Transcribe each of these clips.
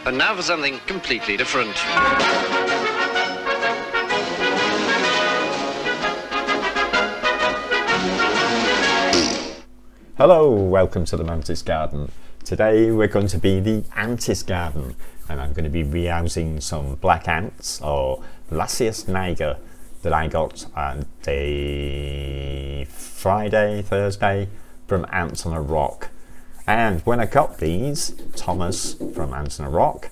And now for something completely different. Hello, welcome to the Mantis Garden. Today we're going to be the Antis Garden, and I'm going to be rehousing some black ants, or Lasius niger, that I got on a Thursday from Ants on a Rock. And when I got these, Thomas from Ants on a Rock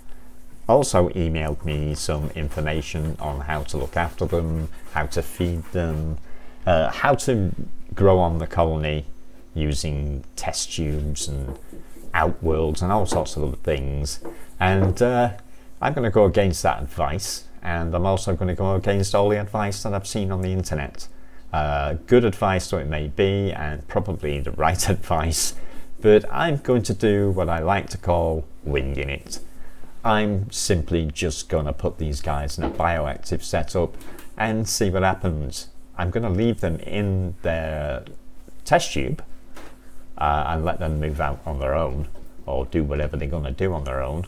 also emailed me some information on how to look after them, how to feed them, how to grow on the colony using test tubes and outworlds and all sorts of other things. And I'm going to go against that advice, and I'm also going to go against all the advice that I've seen on the internet. Good advice though it may be, and probably the right advice, but I'm going to do what I like to call winging it. I'm simply just going to put these guys in a bioactive setup and see what happens. I'm going to leave them in their test tube and let them move out on their own, or do whatever they're going to do on their own.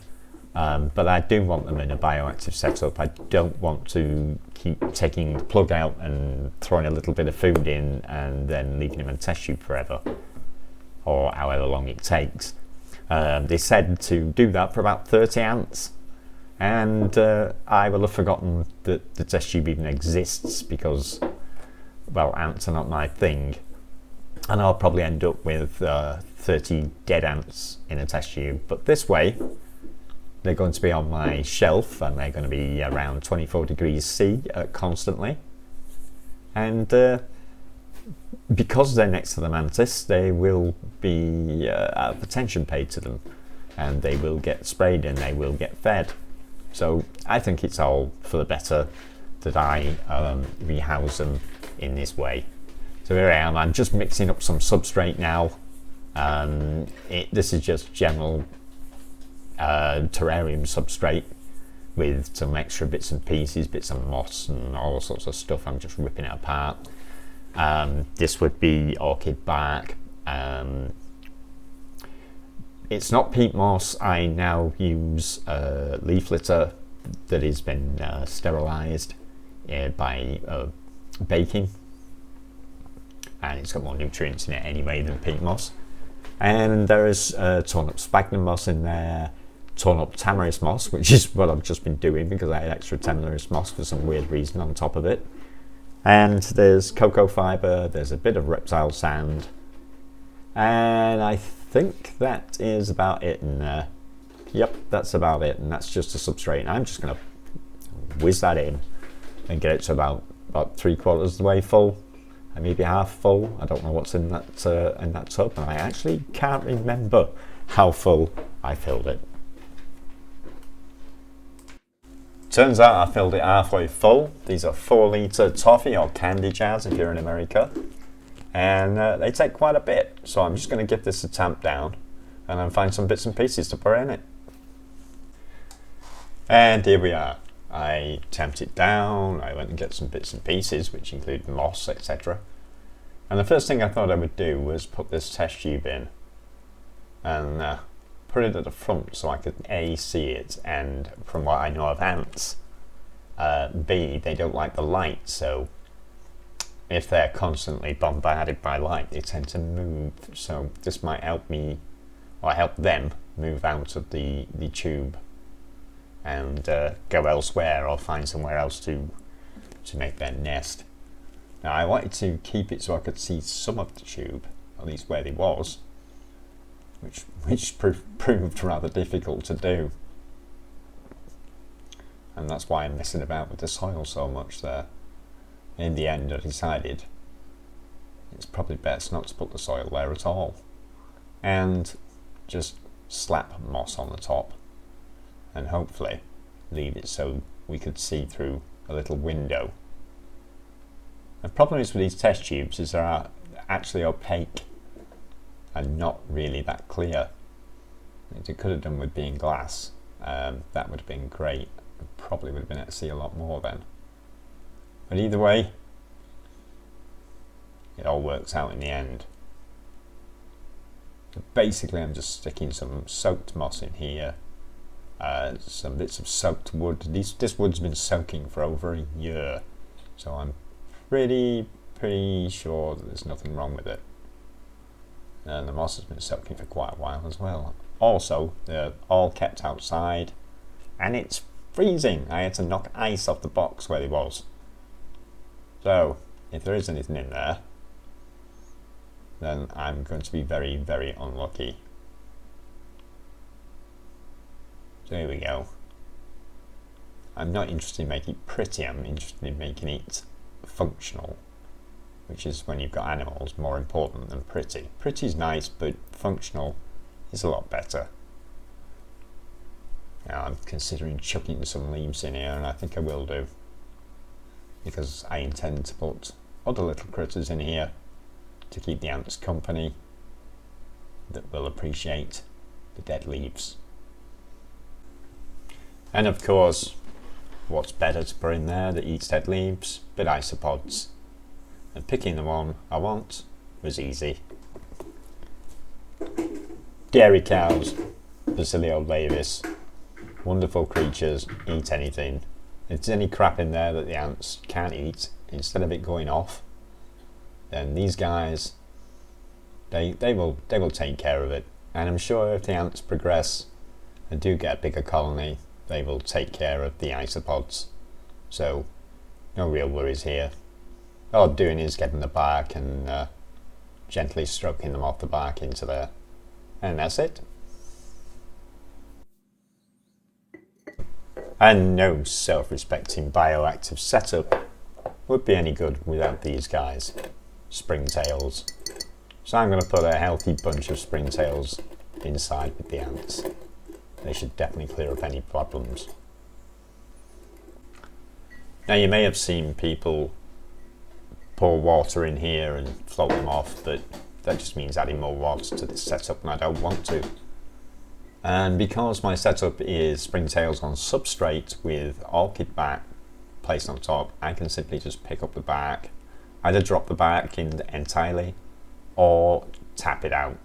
But I do want them in a bioactive setup. I don't want to keep taking the plug out and throwing a little bit of food in and then leaving them in a test tube forever, or however long it takes. They said to do that for about 30 ants, and I will have forgotten that the test tube even exists because, well, ants are not my thing. And I'll probably end up with 30 dead ants in a test tube. But this way, they're going to be on my shelf, and they're going to be around 24 degrees C constantly. And because they're next to the mantis, they will be attention paid to them, and they will get sprayed and they will get fed. So I think it's all for the better that I rehouse them in this way. So here I am, I'm just mixing up some substrate now. This is just general terrarium substrate with some extra bits and pieces, bits of moss and all sorts of stuff. I'm just ripping it apart. This would be orchid bark. It's not peat moss. I now use leaf litter that has been sterilised by baking, and it's got more nutrients in it anyway than peat moss. And there is torn up sphagnum moss in there, torn up tamaris moss, which is what I've just been doing because I had extra tamaris moss for some weird reason on top of it. And there's cocoa fibre, there's a bit of reptile sand, and I think that is about it in there. Yep, that's about it, and that's just a substrate. And I'm just going to whiz that in and get it to about 3/4 of the way full, and maybe half full. I don't know what's in that tub, and I actually can't remember how full I filled it. Turns out I filled it halfway full. These are 4-litre toffee or candy jars if you're in America, and they take quite a bit. So I'm just going to give this a tamp down and then find some bits and pieces to put in it. And here we are. I tamped it down, I went and get some bits and pieces which include moss, etc. And the first thing I thought I would do was put this test tube in and put it at the front so I could A, see it, and from what I know of ants, B, they don't like the light, so if they're constantly bombarded by light they tend to move. So this might help me, or help them, move out of the tube and go elsewhere, or find somewhere else to make their nest. Now I wanted to keep it so I could see some of the tube, at least where they was, which proved rather difficult to do, and that's why I'm messing about with the soil so much there. In the end I decided it's probably best not to put the soil there at all, and just slap moss on the top and hopefully leave it so we could see through a little window. The problem is with these test tubes is they're actually opaque and not really that clear. It could have done with being glass. That would have been great. Probably would have been able to see a lot more then. But either way, it all works out in the end. Basically I'm just sticking some soaked moss in here, some bits of soaked wood. This wood's been soaking for over a year, so I'm pretty sure that there's nothing wrong with it. And the moss has been soaking for quite a while as well. Also, they're all kept outside, and it's freezing. I had to knock ice off the box where it was. So, if there is anything in there, then I'm going to be very, very unlucky. So here we go. I'm not interested in making it pretty, I'm interested in making it functional, which is, when you've got animals, more important than pretty. Pretty's nice, but functional is a lot better. Now I'm considering chucking some leaves in here, and I think I will do, because I intend to put other little critters in here to keep the ants company that will appreciate the dead leaves. And of course, what's better to put in there that eats dead leaves but isopods? And picking the one I want was easy. Dairy cows, Basilio laevis, wonderful creatures, eat anything. If there's any crap in there that the ants can't eat, instead of it going off, then these guys, they will take care of it. And I'm sure if the ants progress and do get a bigger colony, they will take care of the isopods. So no real worries here. All I'm doing is getting the bark and gently stroking them off the bark into there, and that's it. And no self-respecting bioactive setup would be any good without these guys, springtails. So I'm going to put a healthy bunch of springtails inside with the ants. They should definitely clear up any problems. Now you may have seen people pour water in here and float them off, but that just means adding more water to this setup, and I don't want to. And because my setup is springtails on substrate with orchid bark placed on top, I can simply just pick up the bark, either drop the bark in entirely or tap it out.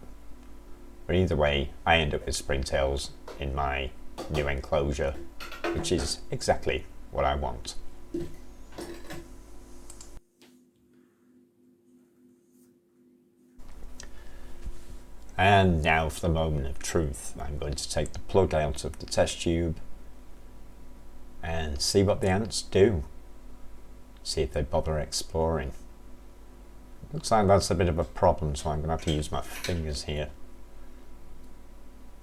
But either way, I end up with springtails in my new enclosure, which is exactly what I want. And now for the moment of truth. I'm going to take the plug out of the test tube and see what the ants do. See if they bother exploring. Looks like that's a bit of a problem, so I'm going to have to use my fingers here,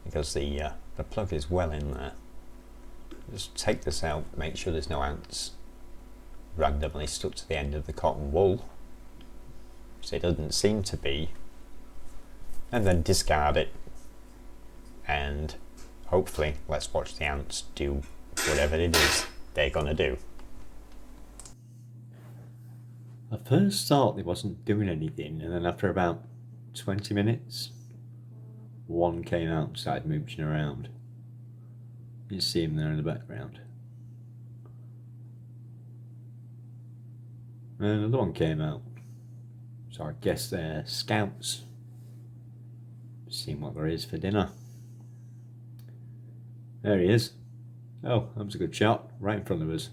because the plug is well in there. Just take this out, make sure there's no ants randomly stuck to the end of the cotton wool, so it doesn't seem to be, and then discard it, and hopefully let's watch the ants do whatever it is they're gonna do. I first thought it wasn't doing anything, and then after about 20 minutes one came out and started mooching around. You see him there in the background. And another one came out. So I guess they're scouts. Seeing what there is for dinner. There he is. Oh, that was a good shot. Right in front of us.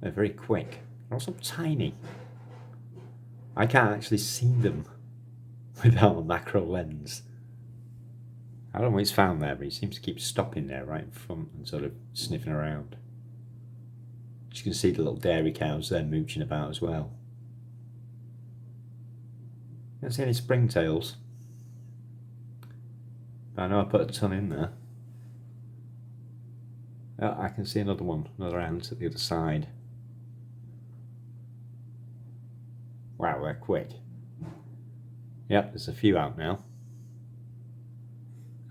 They're very quick. They're also tiny. I can't actually see them without a macro lens. I don't know what he's found there, but he seems to keep stopping there right in front and sort of sniffing around. You can see the little dairy cows there mooching about as well. Don't see any springtails. But I know I put a ton in there. Oh, I can see another one, another ant at the other side. Wow, they're quick. Yep, there's a few out now.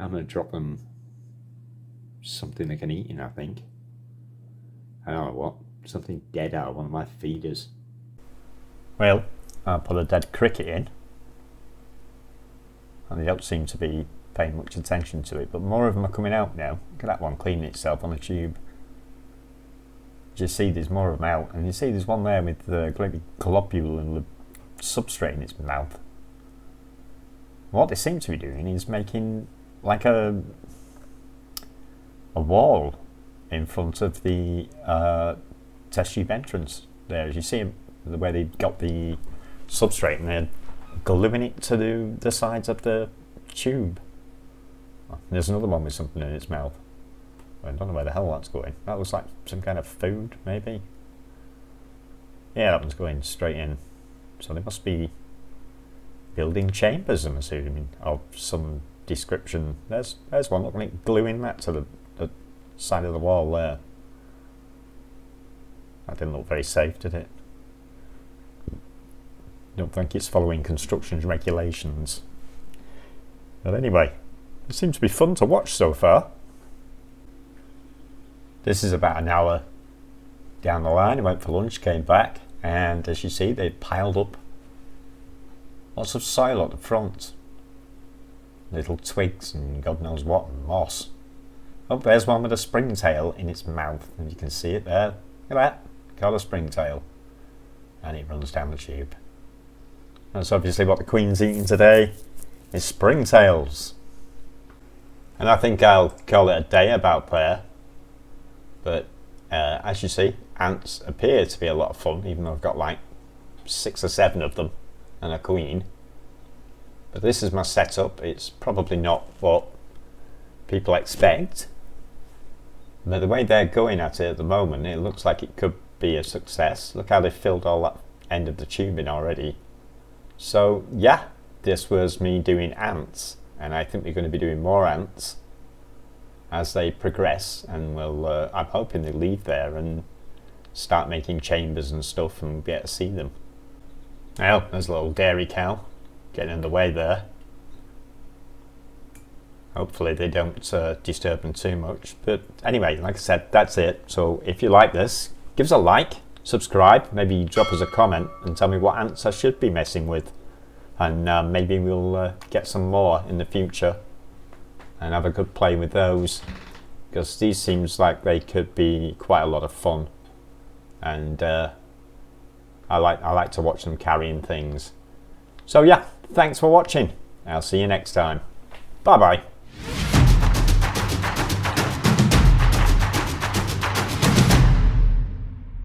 I'm going to drop them something they can eat in, I think. I don't know what. Something dead out of one of my feeders. Well, I put a dead cricket in, and they don't seem to be paying much attention to it, but more of them are coming out now. Look at that one cleaning itself on a tube. You see there's more of them out, and you see there's one there with the globule and the substrate in its mouth. What they seem to be doing is making like a a wall in front of the test tube entrance there. As you see the way they got the substrate and they're gluing it to the sides of the tube. Oh, there's another one with something in its mouth. I don't know where the hell that's going. That looks like some kind of food, maybe. Yeah, that one's going straight in. So they must be building chambers, I'm assuming, of some description. There's one, look like gluing that to the side of the wall there. That didn't look very safe, did it? Don't think it's following construction regulations. But anyway, it seems to be fun to watch so far. This is about an hour down the line. I went for lunch, came back, and as you see, they piled up lots of soil at the front. Little twigs and God knows what, and moss. Oh, there's one with a springtail in its mouth, and you can see it there. Look at that, got a springtail. And it runs down the tube. That's obviously what the Queen's eating today, is springtails. And I think I'll call it a day about there. But as you see, ants appear to be a lot of fun, even though I've got like 6 or 7 of them and a queen. But this is my setup. It's probably not what people expect. But the way they're going at it at the moment, it looks like it could be a success. Look how they filled all that end of the tube in already. So yeah, this was me doing ants, and I think we're going to be doing more ants as they progress, and we'll I'm hoping they leave there and start making chambers and stuff and we'll be able to see them. Well, there's a little dairy cow getting in the way there. Hopefully they don't disturb them too much. But anyway, like I said, that's it. So if you like this, give us a like, subscribe, maybe drop us a comment and tell me what ants I should be messing with. And maybe we'll get some more in the future and have a good play with those, because these seems like they could be quite a lot of fun. And I like to watch them carrying things. So yeah, thanks for watching. I'll see you next time. Bye bye.